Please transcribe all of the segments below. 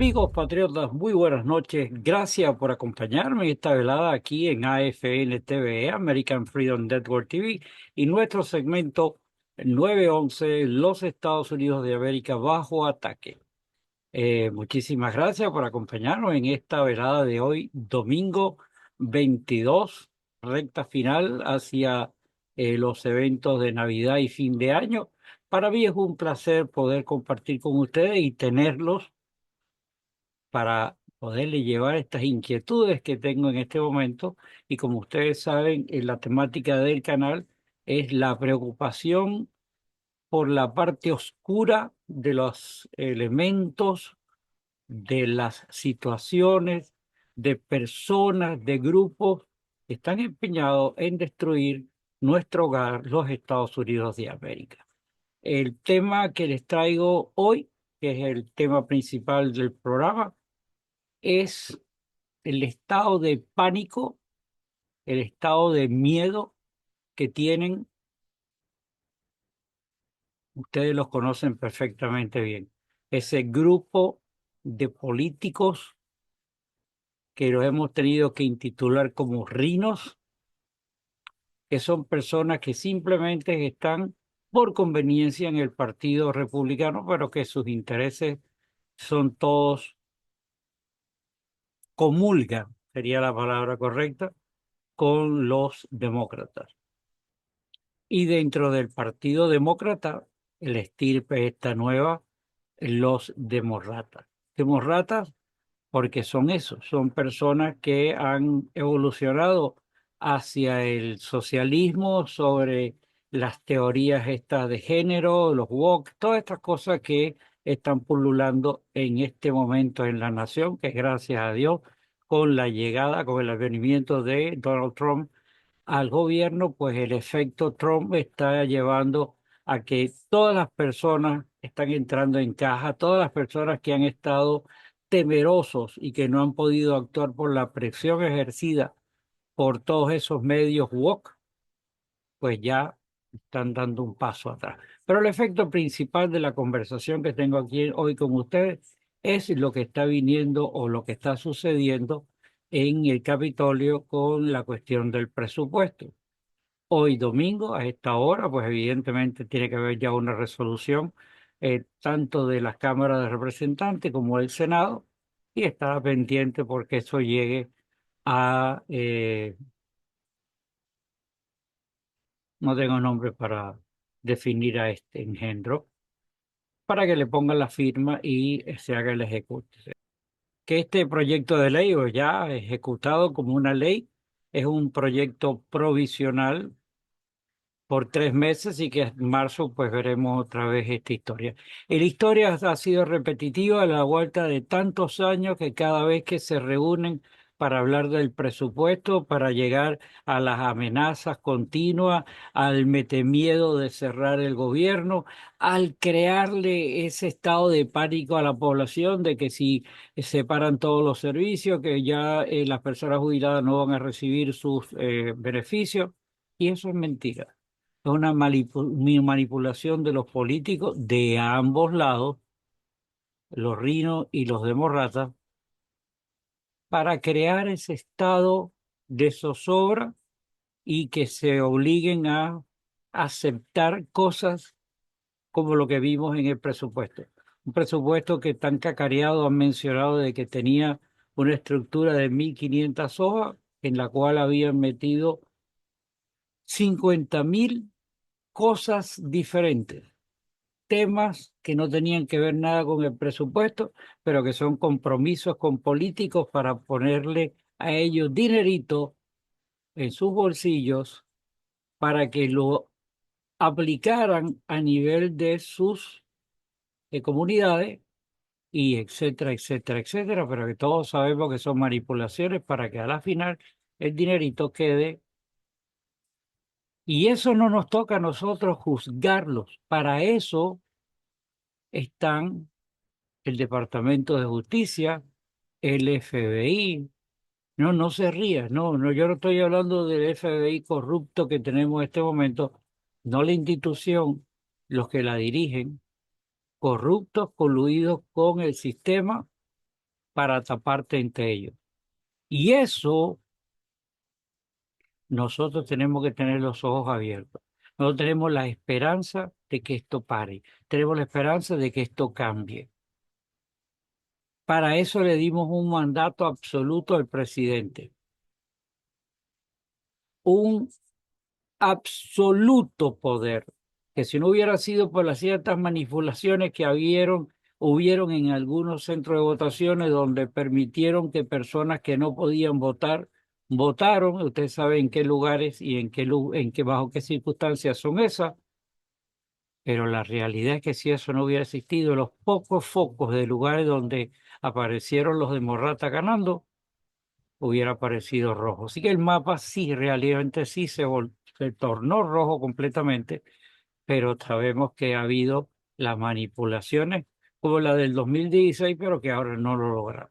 Amigos patriotas, muy buenas noches. Gracias por acompañarme en esta velada aquí en AFN TV, American Freedom Network TV, y nuestro segmento 911, Los Estados Unidos de América bajo ataque. Muchísimas gracias por acompañarnos en esta velada de hoy, domingo 22, recta final hacia los eventos de Navidad y fin de año. Para mí es un placer poder compartir con ustedes y tenerlos para poderle llevar estas inquietudes que tengo en este momento. Y como ustedes saben, la temática del canal es la preocupación por la parte oscura de los elementos, de las situaciones, de personas, de grupos que están empeñados en destruir nuestro hogar, los Estados Unidos de América. El tema que les traigo hoy, que es el tema principal del programa, es el estado de pánico, el estado de miedo que tienen, ustedes los conocen perfectamente bien, ese grupo de políticos que los hemos tenido que intitular como rinos, que son personas que simplemente están por conveniencia en el Partido Republicano, pero que sus intereses son todos, comulgan, sería la palabra correcta, con los demócratas. Y dentro del Partido Demócrata, el estirpe esta nueva, los demócratas. Demócratas porque son eso, son personas que han evolucionado hacia el socialismo sobre las teorías estas de género, los woke, todas estas cosas que están pululando en este momento en la nación, que gracias a Dios, con la llegada, con el advenimiento de Donald Trump al gobierno, pues el efecto Trump está llevando a que todas las personas están entrando en caja, todas las personas que han estado temerosos y que no han podido actuar por la presión ejercida por todos esos medios woke, pues ya están dando un paso atrás. Pero el efecto principal de la conversación que tengo aquí hoy con ustedes es lo que está viniendo o lo que está sucediendo en el Capitolio con la cuestión del presupuesto. Hoy domingo, a esta hora, pues evidentemente tiene que haber ya una resolución, tanto de las cámaras de representantes como del Senado, y estará pendiente porque eso llegue a, no tengo nombre para definir a este engendro, para que le pongan la firma y se haga el ejecute. Que este proyecto de ley, o ya ejecutado como una ley, es un proyecto provisional por 3 meses y que en marzo pues veremos otra vez esta historia. Y la historia ha sido repetitiva a la vuelta de tantos años que cada vez que se reúnen para hablar del presupuesto, para llegar a las amenazas continuas, al metemiedo de cerrar el gobierno, al crearle ese estado de pánico a la población de que si separan todos los servicios, que ya las personas jubiladas no van a recibir sus beneficios. Y eso es mentira. Es una manipulación de los políticos de ambos lados, los rinos y los demócratas, para crear ese estado de zozobra y que se obliguen a aceptar cosas como lo que vimos en el presupuesto. Un presupuesto que tan cacareado han mencionado de que tenía una estructura de 1.500 hojas en la cual habían metido 50.000 cosas diferentes, temas que no tenían que ver nada con el presupuesto, pero que son compromisos con políticos para ponerle a ellos dinerito en sus bolsillos para que lo aplicaran a nivel de sus comunidades y etcétera, etcétera, etcétera, pero que todos sabemos que son manipulaciones para que a la final el dinerito quede. Y eso no nos toca a nosotros juzgarlos. Para eso están el Departamento de Justicia, el FBI. No, no se ría, no, no, yo no estoy hablando del FBI corrupto que tenemos en este momento, no la institución, los que la dirigen, corruptos, coluidos con el sistema para taparte entre ellos. Y eso nosotros tenemos que tener los ojos abiertos. Nosotros tenemos la esperanza de que esto pare, tenemos la esperanza de que esto cambie. Para eso le dimos un mandato absoluto al presidente, un absoluto poder, que si no hubiera sido por las ciertas manipulaciones que hubieron en algunos centros de votaciones donde permitieron que personas que no podían votar votaron. Usted sabe en qué lugares y bajo qué circunstancias son esas, pero la realidad es que si eso no hubiera existido, los pocos focos de lugares donde aparecieron los de Morrata ganando, hubiera aparecido rojo. Así que el mapa sí, realmente sí se tornó rojo completamente, pero sabemos que ha habido las manipulaciones como la del 2016, pero que ahora no lo lograron.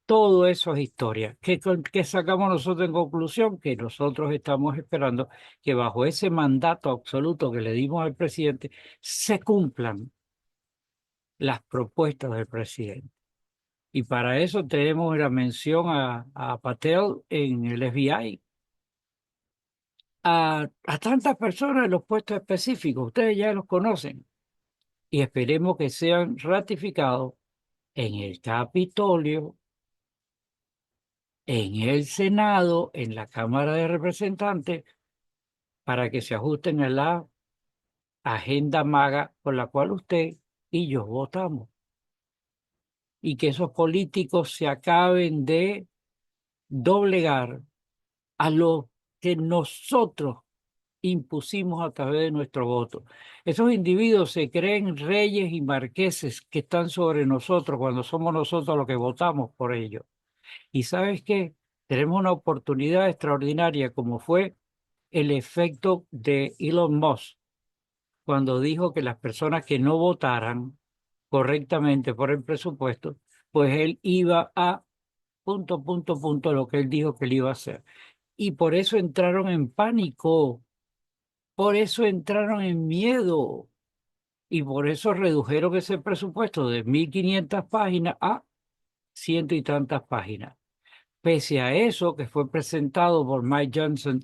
Todo eso es historia. ¿Qué sacamos nosotros en conclusión? Que nosotros estamos esperando que bajo ese mandato absoluto que le dimos al presidente se cumplan las propuestas del presidente. Y para eso tenemos la mención a Patel en el FBI, a tantas personas en los puestos específicos. Ustedes ya los conocen y esperemos que sean ratificados en el Capitolio, en el Senado, en la Cámara de Representantes, para que se ajusten a la agenda maga por la cual usted y yo votamos. Y que esos políticos se acaben de doblegar a lo que nosotros impusimos a través de nuestro voto. Esos individuos se creen reyes y marqueses que están sobre nosotros cuando somos nosotros los que votamos por ellos. Y ¿sabes qué? Tenemos una oportunidad extraordinaria como fue el efecto de Elon Musk cuando dijo que las personas que no votaran correctamente por el presupuesto, pues él iba a punto, lo que él dijo que él iba a hacer. Y por eso entraron en pánico, por eso entraron en miedo y por eso redujeron ese presupuesto de 1.500 páginas a ciento y tantas páginas. Pese a eso, que fue presentado por Mike Johnson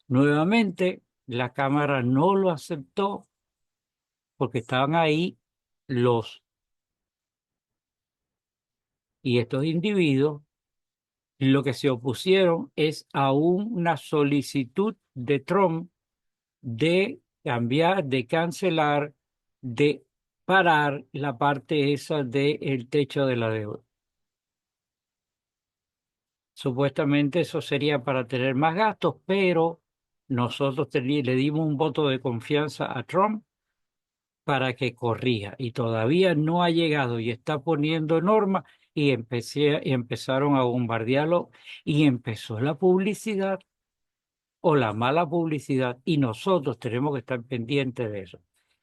nuevamente, la Cámara no lo aceptó porque estaban ahí los y estos individuos lo que se opusieron es a una solicitud de Trump de cambiar, de cancelar, de parar la parte esa del techo de la deuda. Supuestamente eso sería para tener más gastos, pero nosotros le dimos un voto de confianza a Trump para que corrija y todavía no ha llegado y está poniendo normas y empezaron a bombardearlo y empezó la publicidad o la mala publicidad y nosotros tenemos que estar pendientes de eso.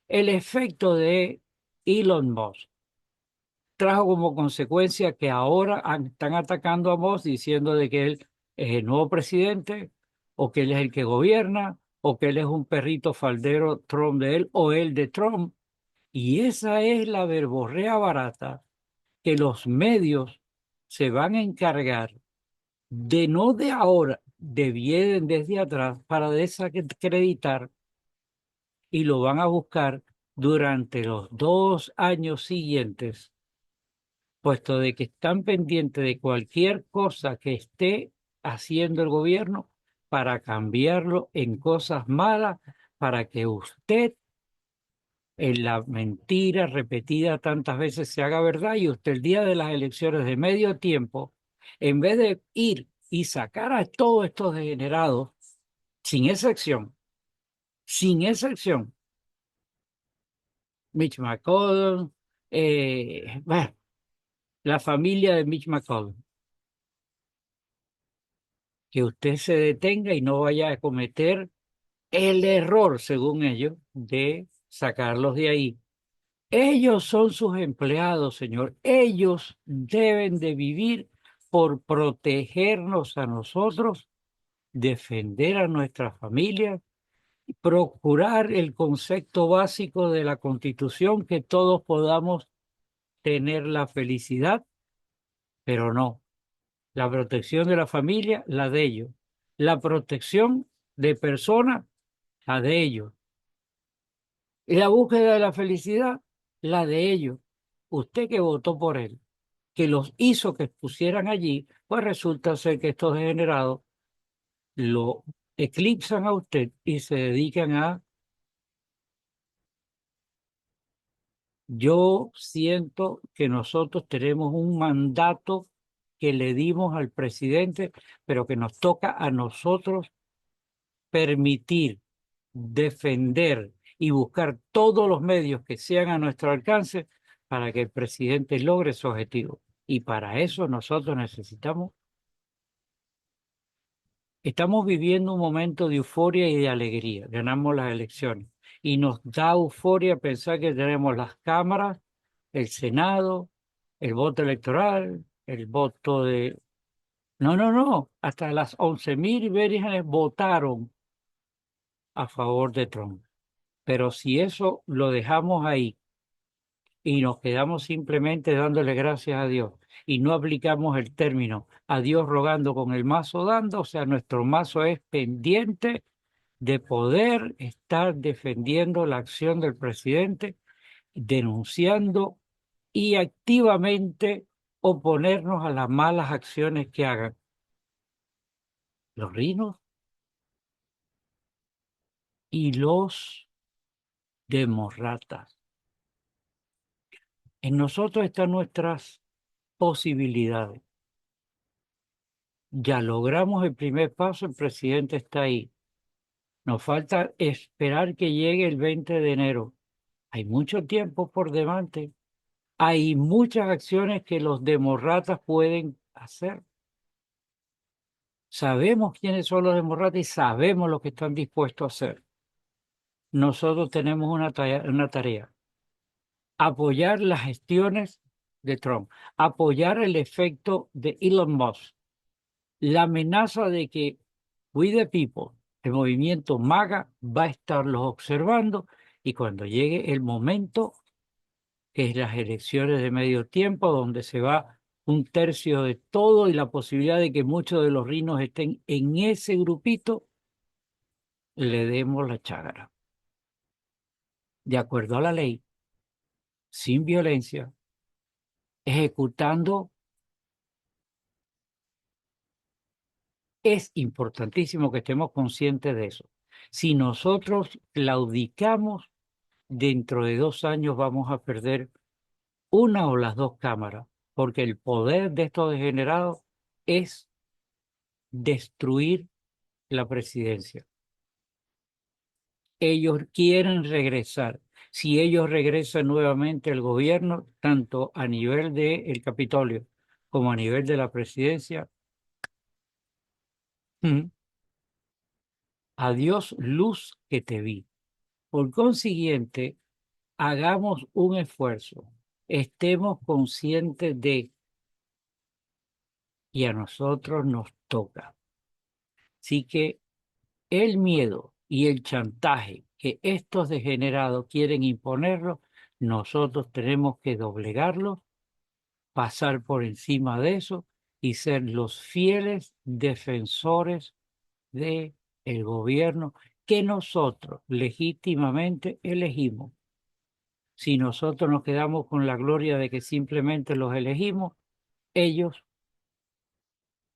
El efecto de Elon Musk trajo como consecuencia que ahora están atacando a Musk diciendo de que él es el nuevo presidente o que él es el que gobierna o que él es un perrito faldero Trump de él o él de Trump. Y esa es la verborrea barata que los medios se van a encargar de no de ahora, de bien desde atrás para desacreditar y lo van a buscar durante los 2 años siguientes, puesto de que están pendientes de cualquier cosa que esté haciendo el gobierno para cambiarlo en cosas malas, para que usted en la mentira repetida tantas veces se haga verdad y usted el día de las elecciones de medio tiempo, en vez de ir y sacar a todos estos degenerados, sin excepción, Mitch McConnell, bueno, la familia de Mitch McConnell, que usted se detenga y no vaya a cometer el error, según ellos, de sacarlos de ahí. Ellos son sus empleados, señor. Ellos deben de vivir por protegernos a nosotros, defender a nuestra familia, procurar el concepto básico de la Constitución, que todos podamos tener la felicidad pero no. La protección de la familia, la de ellos. La protección de personas, la de ellos. Y la búsqueda de la felicidad, la de ellos. Usted que votó por él, que los hizo que pusieran allí, pues resulta ser que estos degenerados lo eclipsan a usted y se dedican a... Yo siento que nosotros tenemos un mandato que le dimos al presidente, pero que nos toca a nosotros permitir, defender y buscar todos los medios que sean a nuestro alcance para que el presidente logre su objetivo. Y para eso nosotros necesitamos, estamos viviendo un momento de euforia y de alegría. Ganamos las elecciones y nos da euforia pensar que tenemos las cámaras, el Senado, el voto electoral, el voto de... No, no, no. Hasta las 11.000 vírgenes votaron a favor de Trump. Pero si eso lo dejamos ahí y nos quedamos simplemente dándole gracias a Dios y no aplicamos el término a Dios rogando con el mazo dando, o sea, nuestro mazo es pendiente de poder estar defendiendo la acción del presidente, denunciando y activamente oponernos a las malas acciones que hagan los rinos y los demócratas. En nosotros están nuestras posibilidades. Ya logramos el primer paso, el presidente está ahí. Nos falta esperar que llegue el 20 de enero. Hay mucho tiempo por delante. Hay muchas acciones que los demócratas pueden hacer. Sabemos quiénes son los demócratas y sabemos lo que están dispuestos a hacer. Nosotros tenemos una tarea: apoyar las gestiones de Trump, apoyar el efecto de Elon Musk, la amenaza de que We the People, el movimiento MAGA, va a estarlos observando y cuando llegue el momento, que es las elecciones de medio tiempo, donde se va un tercio de todo y la posibilidad de que muchos de los rinos estén en ese grupito, le demos la chágara, de acuerdo a la ley, sin violencia, ejecutando. Es importantísimo que estemos conscientes de eso. Si nosotros claudicamos, dentro de 2 años vamos a perder una o las dos cámaras, porque el poder de estos degenerados es destruir la presidencia. Ellos quieren regresar. Si ellos regresan nuevamente al gobierno, tanto a nivel del Capitolio como a nivel de la presidencia, adiós luz que te vi. Por consiguiente, hagamos un esfuerzo, estemos conscientes de, y a nosotros nos toca. Así que el miedo y el chantaje que estos degenerados quieren imponernos, nosotros tenemos que doblegarlo, pasar por encima de eso y ser los fieles defensores del gobierno que nosotros legítimamente elegimos. Si nosotros nos quedamos con la gloria de que simplemente los elegimos, ellos,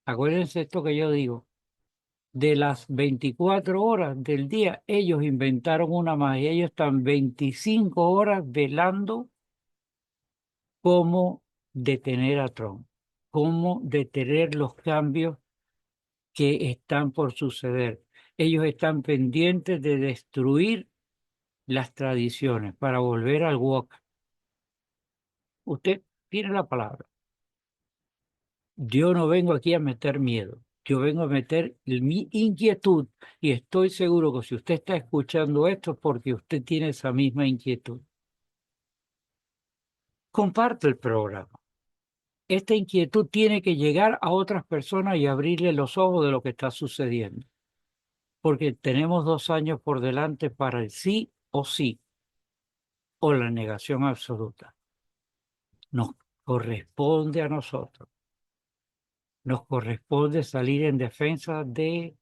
acuérdense esto que yo digo, de las 24 horas del día, ellos inventaron una más y ellos están 25 horas velando cómo detener a Trump, cómo detener los cambios que están por suceder. Ellos están pendientes de destruir las tradiciones para volver al wok. Usted tiene la palabra. Yo no vengo aquí a meter miedo, yo vengo a meter mi inquietud y estoy seguro que si usted está escuchando esto es porque usted tiene esa misma inquietud. Comparte el programa. Esta inquietud tiene que llegar a otras personas y abrirle los ojos de lo que está sucediendo, porque tenemos 2 años por delante para el sí o la negación absoluta. Nos corresponde a nosotros. Nos corresponde salir en defensa de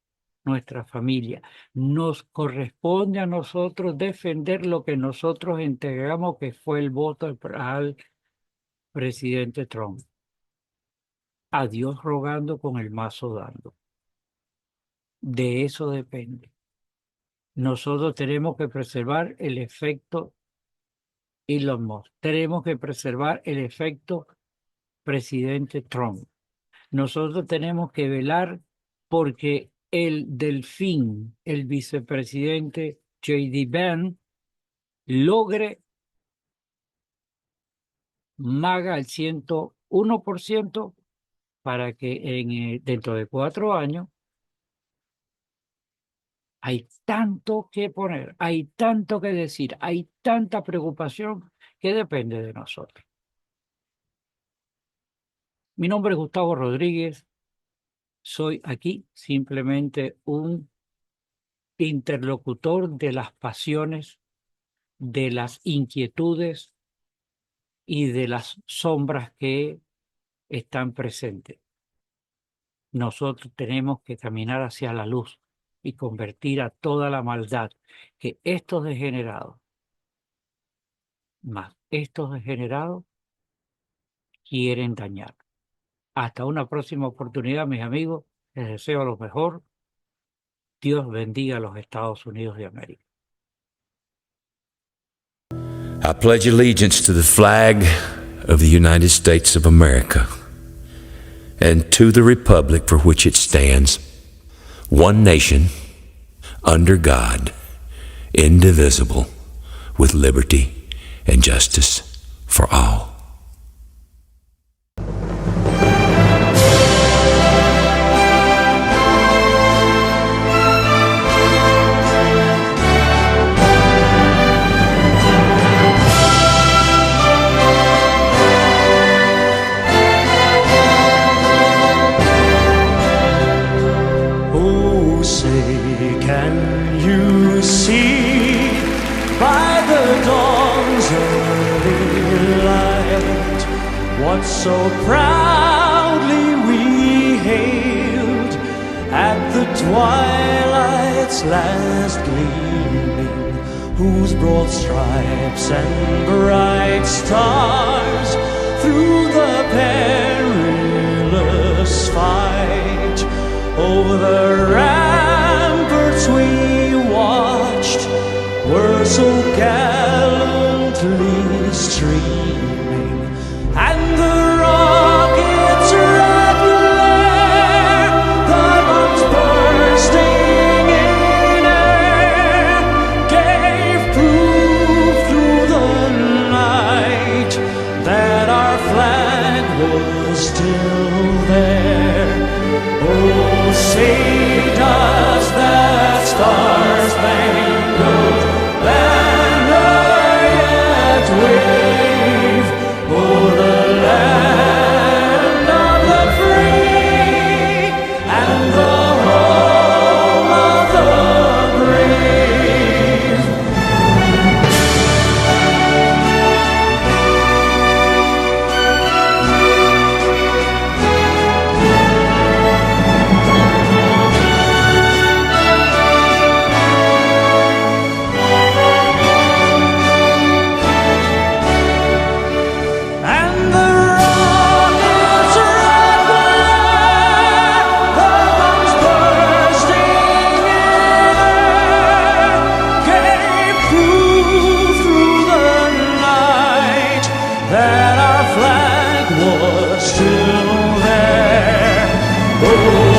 nuestra familia. Nos corresponde a nosotros defender lo que nosotros entregamos, que fue el voto al presidente Trump. A Dios rogando, con el mazo dando. De eso depende. Nosotros tenemos que preservar el efecto Elon Musk. Tenemos que preservar el efecto presidente Trump. Nosotros tenemos que velar porque el delfín, el vicepresidente J.D. Vance, logre MAGA al 101% para que dentro de 4 años hay tanto que poner, hay tanto que decir, hay tanta preocupación que depende de nosotros. Mi nombre es Gustavo Rodríguez. Soy aquí simplemente un interlocutor de las pasiones, de las inquietudes y de las sombras que están presentes. Nosotros tenemos que caminar hacia la luz y convertir a toda la maldad que estos degenerados quieren dañar. Hasta una próxima oportunidad, mis amigos. Les deseo lo mejor. Dios bendiga a los Estados Unidos de América. I pledge allegiance to the flag of the United States of America and to the republic for which it stands, one nation, under God, indivisible, with liberty and justice for all. What so proudly we hailed at the twilight's last gleaming, whose broad stripes and bright stars through the perilous fight over the ramparts we watched were so gallantly streaming. And the rockets' red glare, the bombs bursting in air, gave proof through the night that our flag was still there. Oh, say does that star-spangled banner yet wave o'er the land of the free and the home of the brave. And the rockets' red glare, the bombs bursting in air, gave proof through the night that our flag was still there. Oh,